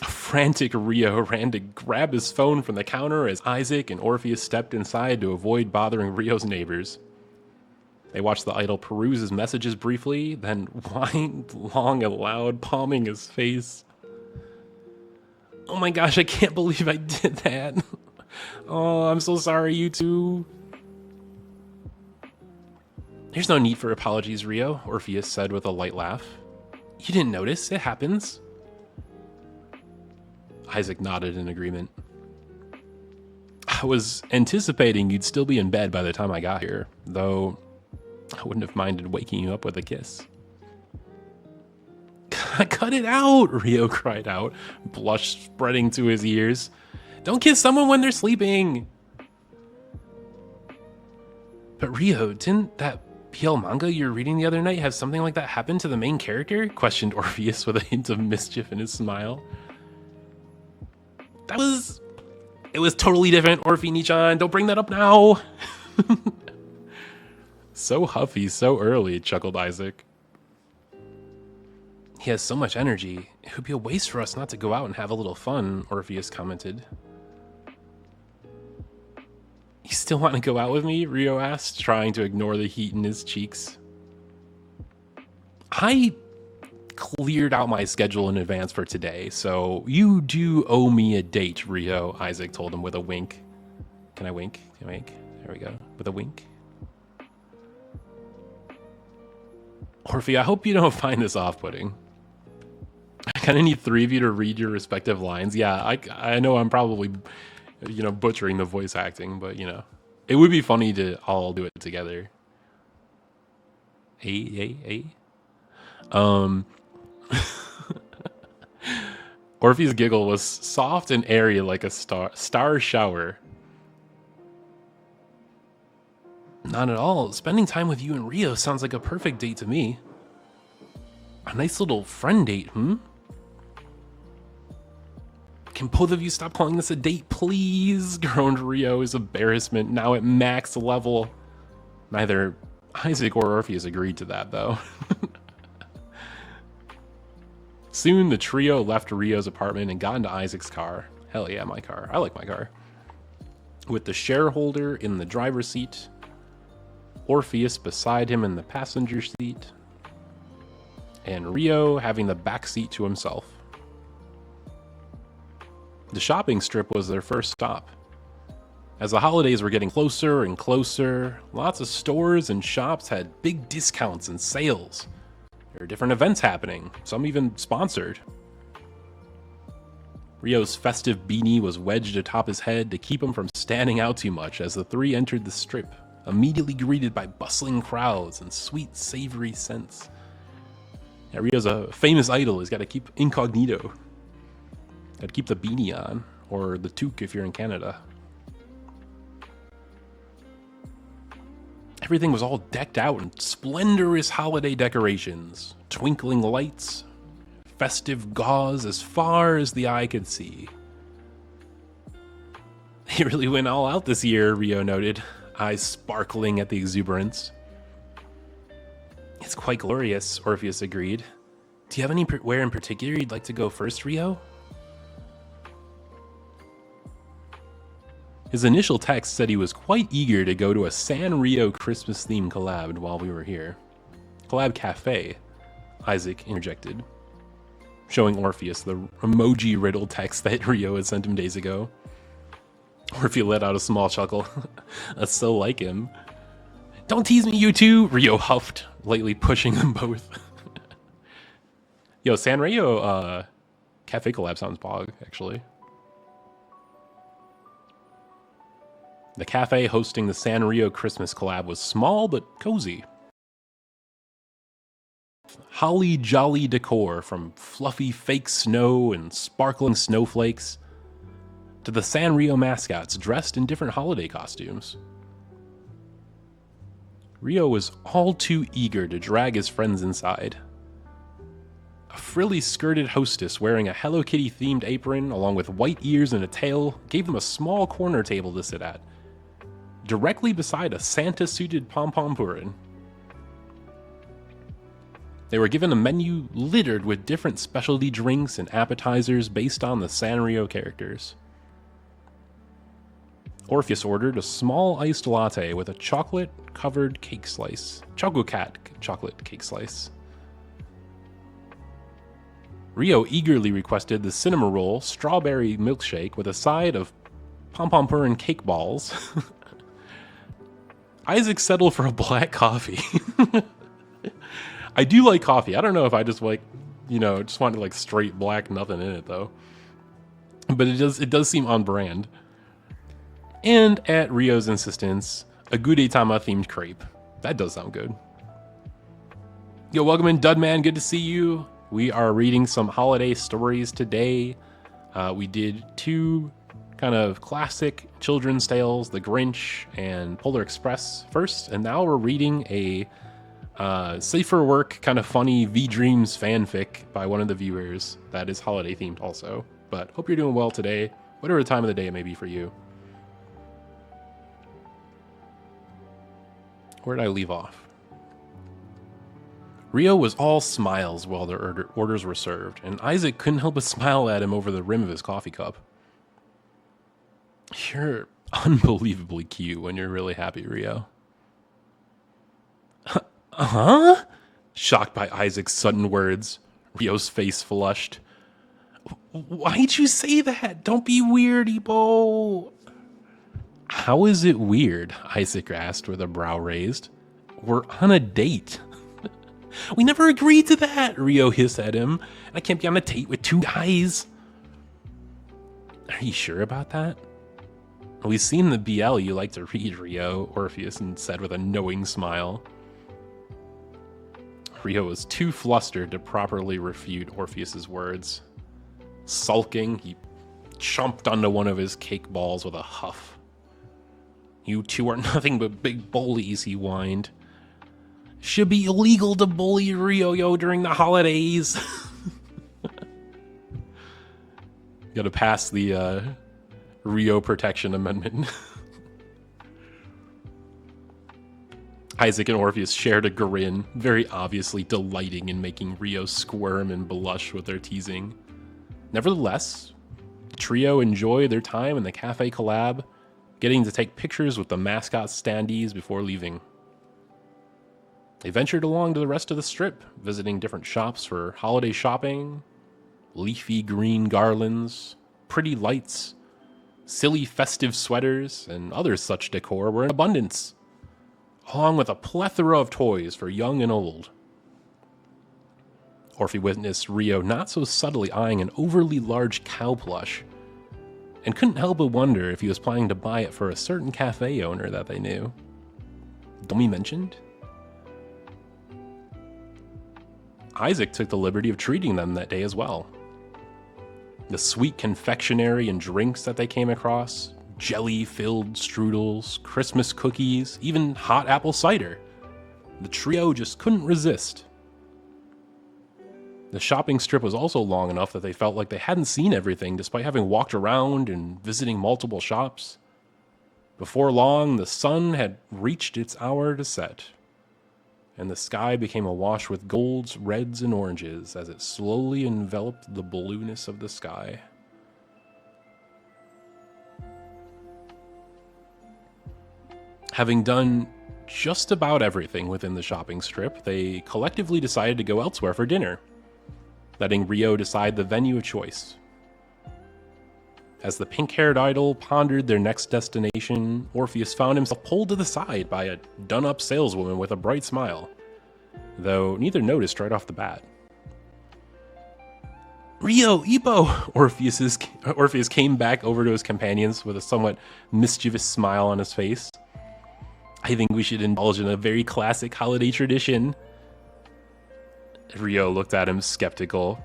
Frantic Rio ran to grab his phone from the counter as Isaac and Orpheus stepped inside to avoid bothering Rio's neighbors. They watched the idol peruse his messages briefly, then whined long and loud, palming his face. "Oh my gosh, I can't believe I did that. Oh, I'm so sorry, you two." "There's no need for apologies, Rio," Orpheus said with a light laugh. "You didn't notice, it happens." Isaac nodded in agreement. "I was anticipating you'd still be in bed by the time I got here, though I wouldn't have minded waking you up with a kiss." "Cut it out," Rio cried out, blush spreading to his ears. "Don't kiss someone when they're sleeping." "But Rio, didn't that PL manga you were reading the other night have something like that happen to the main character?" questioned Orpheus with a hint of mischief in his smile. It was totally different, Orpheus-chan. Don't bring that up now." "So huffy, so early," chuckled Isaac. "He has so much energy. It would be a waste for us not to go out and have a little fun," Orpheus commented. "You still want to go out with me?" Rio asked, trying to ignore the heat in his cheeks. "I cleared out my schedule in advance for today, so you do owe me a date, Rio," Isaac told him with a wink. Can I wink? Can I wink? There we go. With a wink. Orphe, I hope you don't find this off-putting. I kind of need three of you to read your respective lines. Yeah, I know I'm probably, butchering the voice acting, but, it would be funny to all do it together. Orphe's giggle was soft and airy like a star shower. Not at all. Spending time with you and Rio sounds like a perfect date to me. A nice little friend date, Can both of you stop calling this a date, please? Groaned Rio, his embarrassment now at max level. Neither Isaac or Orpheus agreed to that, though. Soon, the trio left Rio's apartment and got into Isaac's car. Hell yeah, my car. I like my car. With the shareholder in the driver's seat, Orpheus beside him in the passenger seat, and Rio having the back seat to himself. The shopping strip was their first stop. As the holidays were getting closer and closer, lots of stores and shops had big discounts and sales. There were different events happening, some even sponsored. Rio's festive beanie was wedged atop his head to keep him from standing out too much as the three entered the strip, immediately greeted by bustling crowds and sweet, savory scents. Yeah, Rio's a famous idol. He's got to keep incognito. Got to keep the beanie on, or the toque if you're in Canada. Everything was all decked out in splendorous holiday decorations, twinkling lights, festive gauze as far as the eye could see. They really went all out this year, Rio noted, eyes sparkling at the exuberance. It's quite glorious, Orpheus agreed. Do you have anywhere in particular you'd like to go first, Rio? His initial text said he was quite eager to go to a Sanrio Christmas-themed collab while we were here. Collab Cafe, Isaac interjected, showing Orpheus the emoji-riddled text that Rio had sent him days ago. Orpheus let out a small chuckle. That's so like him. Don't tease me, you two, Rio huffed, lightly pushing them both. Yo, Sanrio Cafe collab sounds bog, actually. The cafe hosting the Sanrio Christmas collab was small but cozy. Holly jolly decor from fluffy fake snow and sparkling snowflakes to the Sanrio mascots dressed in different holiday costumes. Rio was all too eager to drag his friends inside. A frilly skirted hostess wearing a Hello Kitty themed apron along with white ears and a tail gave them a small corner table to sit at, directly beside a Santa-suited Pom-Pom Purin. They were given a menu littered with different specialty drinks and appetizers based on the Sanrio characters. Orpheus ordered a small iced latte with a chocolate-covered cake slice. Chococat chocolate cake slice. Rio eagerly requested the cinema roll strawberry milkshake with a side of Pom-Pom Purin cake balls. Isaac settled for a black coffee. I do like coffee. I don't know if I just like, just wanted like straight black, nothing in it though. But it does seem on brand. And at Rio's insistence, a Gudetama themed crepe. That does sound good. Yo, welcome in, Dudman. Good to see you. We are reading some holiday stories today. We did two kind of classic children's tales, The Grinch and Polar Express first, and now we're reading a safe for work, kind of funny V-Dreams fanfic by one of the viewers that is holiday themed also. But hope you're doing well today, whatever the time of the day it may be for you. Where did I leave off? Rio was all smiles while their orders were served, and Isaac couldn't help but smile at him over the rim of his coffee cup. You're unbelievably cute when you're really happy, Rio. Huh? Shocked by Isaac's sudden words, Rio's face flushed. Why'd you say that? Don't be weird, Ebo. How is it weird? Isaac asked with a brow raised. We're on a date. We never agreed to that, Rio hissed at him. I can't be on a date with two guys. Are you sure about that? We've seen the BL you like to read, Rio, Orpheus said with a knowing smile. Rio was too flustered to properly refute Orpheus's words. Sulking, he chomped onto one of his cake balls with a huff. You two are nothing but big bullies, he whined. Should be illegal to bully Rio during the holidays. Gotta pass the Rio Protection Amendment. Isaac and Orpheus shared a grin, very obviously delighting in making Rio squirm and blush with their teasing. Nevertheless, the trio enjoyed their time in the cafe collab, getting to take pictures with the mascot standees before leaving. They ventured along to the rest of the strip, visiting different shops for holiday shopping, leafy green garlands, pretty lights, silly festive sweaters, and other such decor were in abundance, along with a plethora of toys for young and old. Orphe witnessed Rio not so subtly eyeing an overly large cow plush, and couldn't help but wonder if he was planning to buy it for a certain cafe owner that they knew. don't be mentioned? Isaac took the liberty of treating them that day as well. The sweet confectionery and drinks that they came across, jelly-filled strudels, Christmas cookies, even hot apple cider. The trio just couldn't resist. The shopping strip was also long enough that they felt like they hadn't seen everything despite having walked around and visiting multiple shops. Before long, the sun had reached its hour to set, and the sky became awash with golds, reds, and oranges as it slowly enveloped the blueness of the sky. Having done just about everything within the shopping strip, they collectively decided to go elsewhere for dinner, letting Rio decide the venue of choice. As the pink-haired idol pondered their next destination, Orpheus found himself pulled to the side by a done-up saleswoman with a bright smile, though neither noticed right off the bat. "Rio, Ippo!" Orpheus came back over to his companions with a somewhat mischievous smile on his face. "I think we should indulge in a very classic holiday tradition." Rio looked at him skeptical.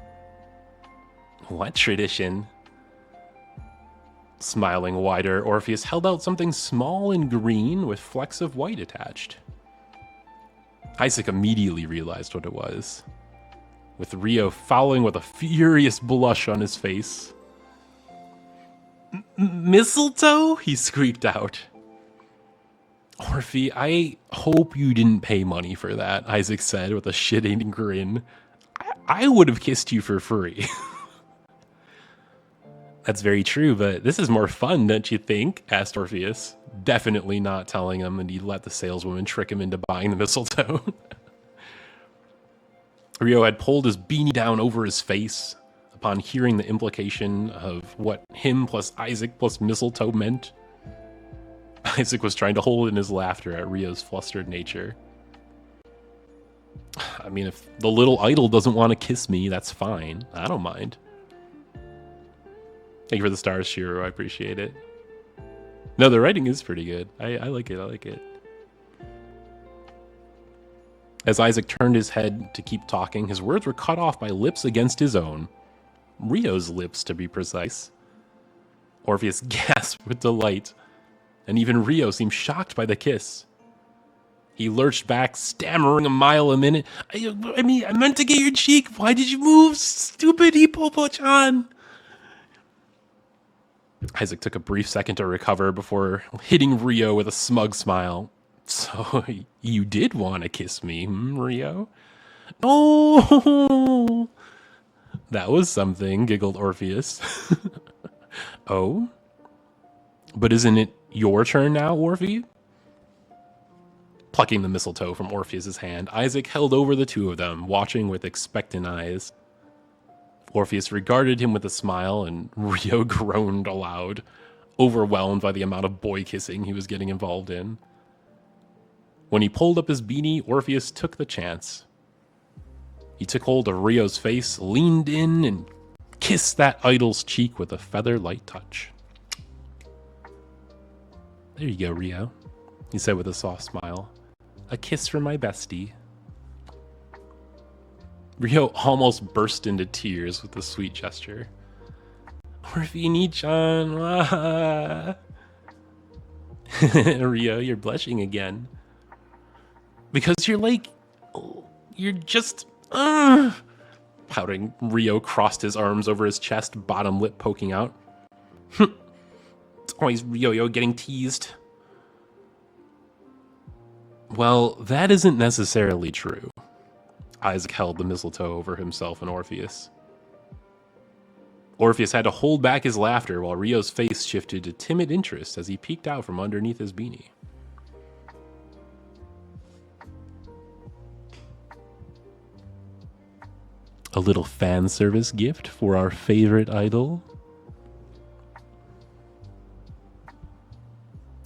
"What tradition?" Smiling wider, Orpheus held out something small and green with flecks of white attached. Isaac immediately realized what it was, with Rio following with a furious blush on his face. "Mistletoe?" he squeaked out. "Orphe, I hope you didn't pay money for that," Isaac said with a shit-eating grin. I would have kissed you for free." "That's very true, but this is more fun, don't you think?" asked Orpheus, definitely not telling him that he'd let the saleswoman trick him into buying the mistletoe. Rio had pulled his beanie down over his face upon hearing the implication of what him plus Isaac plus mistletoe meant. Isaac was trying to hold in his laughter at Rio's flustered nature. "I mean, if the little idol doesn't want to kiss me, that's fine. I don't mind." Thank you for the stars, Shiro. I appreciate it. No, the writing is pretty good. I like it. I like it. As Isaac turned his head to keep talking, his words were cut off by lips against his own. Rio's lips, to be precise. Orpheus gasped with delight, and even Rio seemed shocked by the kiss. He lurched back, stammering a mile a minute. I mean, I meant to get your cheek. Why did you move, stupid Hippo-chan?" Isaac took a brief second to recover before hitting Rio with a smug smile. "So, you did want to kiss me, Rio?" "Oh, that was something," giggled Orpheus. "Oh? But isn't it your turn now, Orphe?" Plucking the mistletoe from Orpheus's hand, Isaac held over the two of them, watching with expectant eyes. Orpheus regarded him with a smile, and Rio groaned aloud, overwhelmed by the amount of boy kissing he was getting involved in. When he pulled up his beanie, Orpheus took the chance. He took hold of Rio's face, leaned in, and kissed that idol's cheek with a feather-light touch. "There you go, Rio," he said with a soft smile. "A kiss from my bestie." Rio almost burst into tears with the sweet gesture. "Orphe-chan, ah." "Rio, you're blushing again." "Because you're just, pouting. Rio crossed his arms over his chest, bottom lip poking out. "It's always Rio getting teased." "Well, that isn't necessarily true." Isaac held the mistletoe over himself and Orpheus. Orpheus had to hold back his laughter while Rio's face shifted to timid interest as he peeked out from underneath his beanie. "A little fan service gift for our favorite idol?"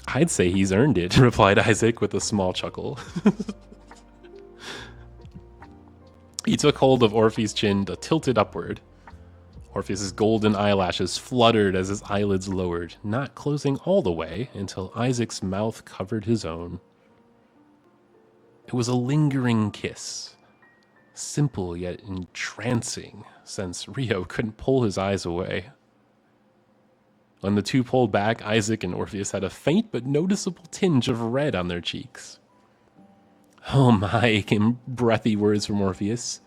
"I'd say he's earned it," replied Isaac with a small chuckle. He took hold of Orphe's chin, tilted upward. Orpheus's golden eyelashes fluttered as his eyelids lowered, not closing all the way until Isaac's mouth covered his own. It was a lingering kiss, simple yet entrancing, since Rio couldn't pull his eyes away. When the two pulled back, Isaac and Orpheus had a faint but noticeable tinge of red on their cheeks. "Oh my," came breathy words from Orpheus.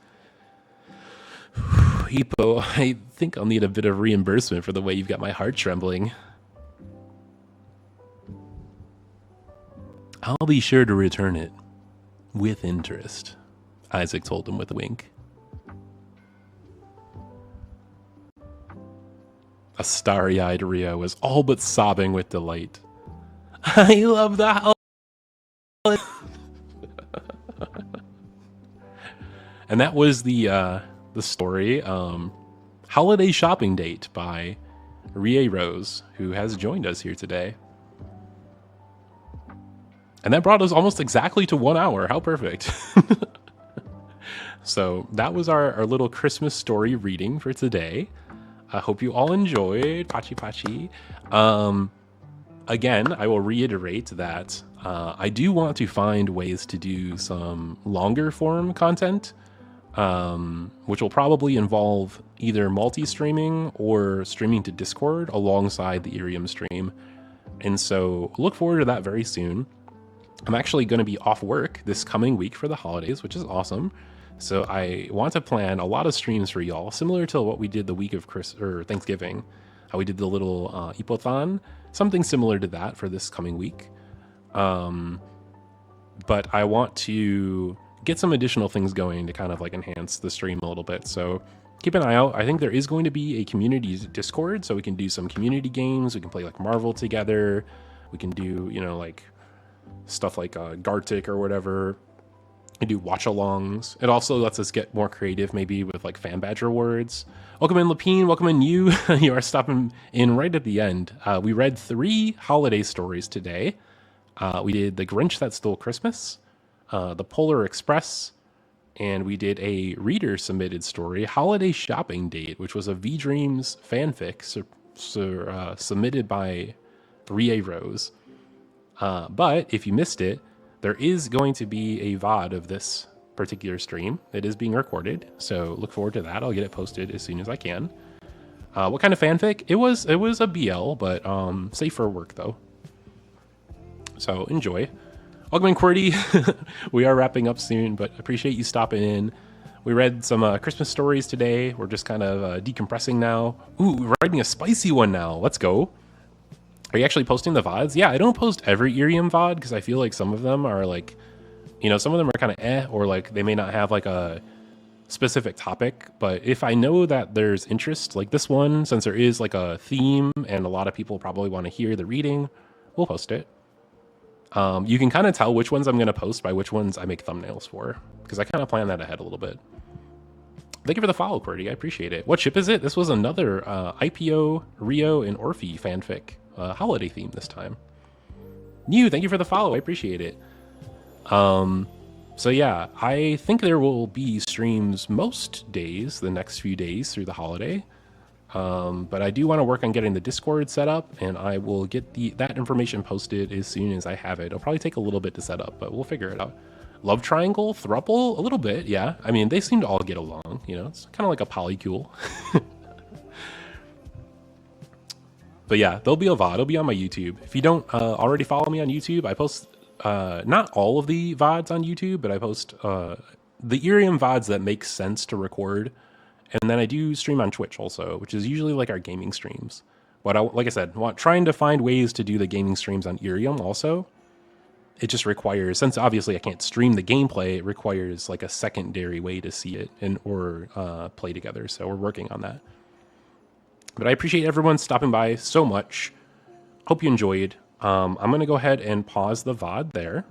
"Hippo, I think I'll need a bit of reimbursement for the way you've got my heart trembling." "I'll be sure to return it. With interest," Isaac told him with a wink. A starry-eyed Rio was all but sobbing with delight. "I love the holiday." And that was the story, Holiday Shopping Date by Rie Rose, who has joined us here today. And that brought us almost exactly to 1 hour. How perfect. So that was our little Christmas story reading for today. I hope you all enjoyed. Pachi Pachi. Again, I will reiterate that I do want to find ways to do some longer form content, which will probably involve either multi-streaming or streaming to Discord alongside the Irium stream. And so look forward to that very soon. I'm actually going to be off work this coming week for the holidays, which is awesome. So I want to plan a lot of streams for y'all, similar to what we did the week of Thanksgiving, how we did the little Ipothon, something similar to that for this coming week. But I want to get some additional things going to kind of like enhance the stream a little bit. So keep an eye out. I think there is going to be a community Discord, so we can do some community games. We can play like Marvel together. We can do, like stuff like Gartic or whatever. And do watch-alongs. It also lets us get more creative, maybe with like fan badge rewards. Welcome in, Lapine. Welcome in, you. You are stopping in right at the end. We read 3 holiday stories today. We did The Grinch That Stole Christmas, The Polar Express, and we did a reader-submitted story, Holiday Shopping Date, which was a V-Dreams fanfic submitted by Rie Rose. But if you missed it, there is going to be a VOD of this particular stream. It is being recorded, so look forward to that. I'll get it posted as soon as I can. What kind of fanfic? It was a BL, but safe for work though. So enjoy. Welcome in, QWERTY. We are wrapping up soon, but appreciate you stopping in. We read some Christmas stories today. We're just kind of decompressing now. Ooh, we're writing a spicy one now. Let's go. Are you actually posting the VODs? Yeah, I don't post every Irium VOD because I feel like some of them are like, some of them are kind of or like they may not have like a specific topic. But if I know that there's interest, like this one, since there is like a theme and a lot of people probably want to hear the reading, we'll post it. You can kind of tell which ones I'm going to post by which ones I make thumbnails for, because I kind of plan that ahead a little bit. Thank you for the follow, QWERTY. I appreciate it. What ship is it? This was another IPO, Rio, and Orphe fanfic. Holiday theme this time. New, thank you for the follow. I appreciate it. So yeah, I think there will be streams most days, the next few days through the holiday. But I do want to work on getting the Discord set up, and I will get that information posted as soon as I have it. It'll probably take a little bit to set up, but we'll figure it out. Love triangle, throuple, a little bit, yeah. I mean, they seem to all get along, it's kind of like a polycule. But yeah, there'll be a VOD. It'll be on my YouTube. If you don't already follow me on YouTube, I post not all of the VODs on YouTube, but I post the Irium VODs that make sense to record. And then I do stream on Twitch also, which is usually like our gaming streams. But like I said, trying to find ways to do the gaming streams on Irium also. It just requires, since obviously I can't stream the gameplay, it requires like a secondary way to see it or play together. So we're working on that. But I appreciate everyone stopping by so much. Hope you enjoyed. I'm going to go ahead and pause the VOD there.